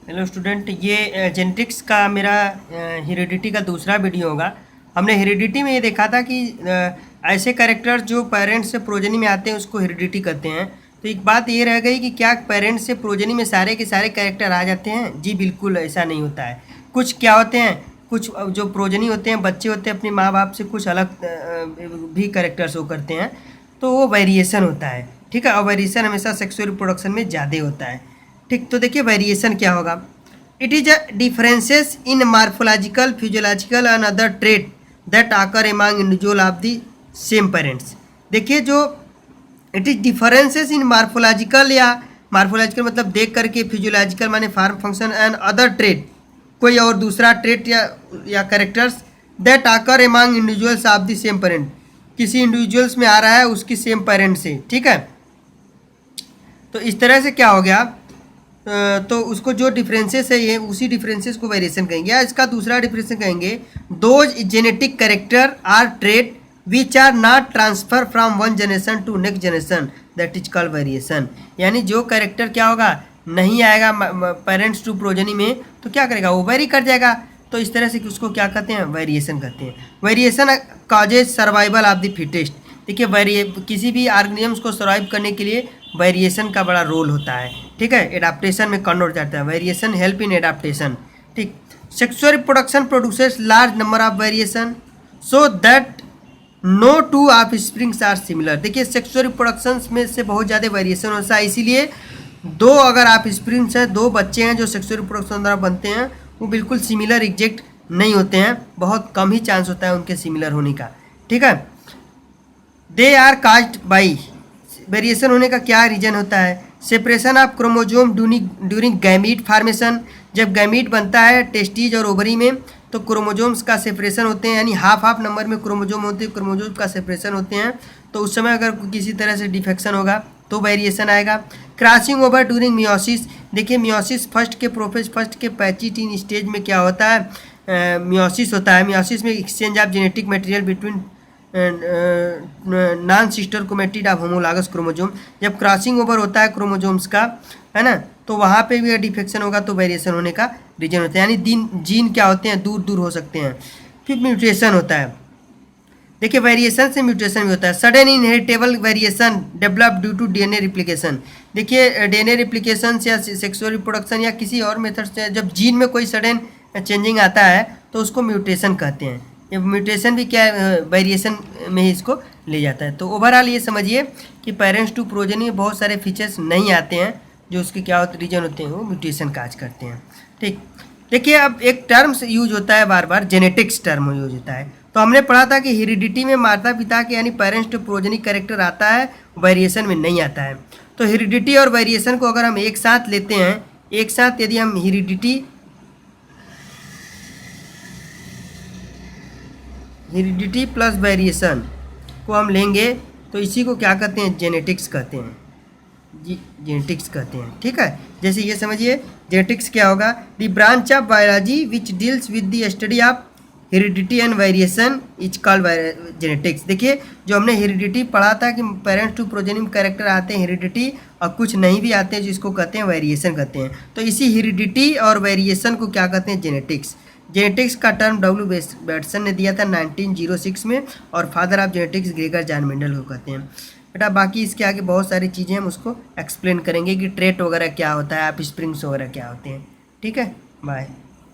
Hello student, ये genetics का मेरा हेरिडिटी का दूसरा वीडियो होगा। हमने हेरिडिटी में ये देखा था कि ऐसे कैरेक्टर जो पेरेंट्स से प्रोजेनी में आते हैं उसको हेरिडिटी कहते हैं। तो एक बात ये रह गई कि क्या पेरेंट्स से प्रोजेनी में सारे के सारे कैरेक्टर आ जाते हैं? जी बिल्कुल ऐसा नहीं होता है। कुछ क्या होते हैं, कुछ जो प्रोजेनी होते हैं, बच्चे होते हैं, अपने माँ बाप से कुछ अलग भी कैरेक्टर शो करते हैं, तो वो वेरिएशन होता है। ठीक है, और वेरिएशन हमेशा सेक्सुअल रिप्रोडक्शन में ज़्यादा होता है। ठीक, तो देखिए वेरिएशन क्या होगा। It is a differences in morphological, physiological and other trait that occur among individual of the same parents. देखिए जो it is differences in morphological, या मार्फोलॉजिकल मतलब देख करके, फिजियोलॉजिकल माने form function, and other trait कोई और दूसरा ट्रेट या characters that occur among individuals of the same parent, किसी इंडिविजुअल्स में आ रहा है उसकी सेम पेरेंट से। ठीक है, तो इस तरह से क्या हो गया, तो उसको जो डिफरेंसेस है ये उसी डिफरेंसेस को वेरिएशन कहेंगे, या इसका दूसरा डिफरेंसेस कहेंगे those genetic character or trait which are not transfer from one generation to next generation, that is called variation. यानी जो कैरेक्टर क्या होगा, नहीं आएगा पेरेंट्स टू प्रोजेनी में, तो क्या करेगा, वो वेरी कर जाएगा। तो इस तरह से उसको क्या कहते हैं, वेरिएशन कहते हैं। Variation causes survival of the fittest. देखिए किसी भी ऑर्गेनिजम्स को सर्वाइव करने के लिए वेरिएशन का बड़ा रोल होता है। ठीक है, एडाप्टेशन में कन्वर्ट हो जाता है। Variation help in adaptation. ठीक, sexual reproduction produces large number of variation so that no two offsprings are similar. देखिए सेक्सुअल रिप्रोडक्शन में से बहुत ज़्यादा वेरिएशन होता है, इसीलिए दो अगर आप स्प्रिंग्स हैं, दो बच्चे हैं जो सेक्सुअल रिप्रोडक्शन द्वारा बनते हैं, वो बिल्कुल सिमिलर एग्जैक्ट नहीं होते हैं, बहुत कम ही चांस होता है उनके सिमिलर होने का। ठीक है, they are caused by, variation होने का क्या रीजन होता है, separation of chromosome during gamete formation. जब गैमीट बनता है टेस्टीज और ओवरी में, तो क्रोमोजोम्स का सेपरेशन होते हैं, यानी हाफ नंबर में क्रोमोजोम होते हैं, क्रोमोजोम्स का सेपरेशन होते हैं। तो उस समय अगर किसी तरह से डिफेक्शन होगा तो वेरिएशन आएगा। Crossing over during meiosis. देखिए मियोसिस फर्स्ट के 35 स्टेज में क्या होता है, मियोसिस होता है। मियोसिस में exchange of genetic material between non sister chromatid of homologous chromosome. जब क्रॉसिंग ओवर होता है क्रोमोजोम्स का, है ना, तो वहाँ पे भी डिफेक्शन होगा तो वेरिएशन होने का रीजन होता है, यानी जीन क्या होते हैं, दूर दूर हो सकते हैं। फिर म्यूटेशन होता है। देखिए वेरिएशन से म्यूटेशन भी होता है। Sudden inheritable variation develop due to DNA replication. देखिए डीएनए रिप्लिकेशन या सेक्सुअल रिप्रोडक्शन या किसी और मेथड से जब जीन में कोई सडन चेंजिंग आता है तो उसको म्यूटेशन कहते हैं। ये म्यूटेशन भी क्या वेरिएशन में ही इसको ले जाता है। तो ओवरऑल ये समझिए कि पेरेंट्स टू प्रोजेनी में बहुत सारे फीचर्स नहीं आते हैं, जो उसके क्या होते रीजन होते हैं, वो म्यूटेशन काज करते हैं। ठीक, देखिए अब एक टर्म्स यूज होता है बार बार, जेनेटिक्स टर्म यूज होता है। तो हमने पढ़ा था कि हेरिडिटी में माता पिता के यानी पेरेंट्स टू प्रोजेनी कैरेक्टर आता है, वेरिएशन में नहीं आता है। तो हेरिडिटी और वेरिएशन को अगर हम एक साथ लेते हैं, एक साथ यदि हम हेरिडिटी प्लस वेरिएशन को हम लेंगे तो इसी को क्या कहते हैं, जेनेटिक्स कहते हैं। जी जेनेटिक्स कहते हैं। ठीक है, जैसे ये समझिए जेनेटिक्स क्या होगा, the branch of biology which deals with the study of heredity and variation is called genetics. देखिए जो हमने हेरिडिटी पढ़ा था कि पेरेंट्स टू प्रोजेनी कैरेक्टर आते हैं हेरिडिटी, और कुछ नहीं भी आते हैं जिसको कहते हैं वेरिएशन कहते हैं। तो इसी हेरिडिटी और वेरिएशन को क्या कहते हैं, जेनेटिक्स। जेनेटिक्स का टर्म डब्ल्यू बैटसन ने दिया था 1906 में, और father of genetics Gregor John Mendel को कहते हैं। बेटा बाकी इसके आगे बहुत सारी चीज़ें हम उसको एक्सप्लेन करेंगे कि ट्रेट वगैरह क्या होता है, आप स्प्रिंग्स वगैरह क्या होते हैं। ठीक है, बाय।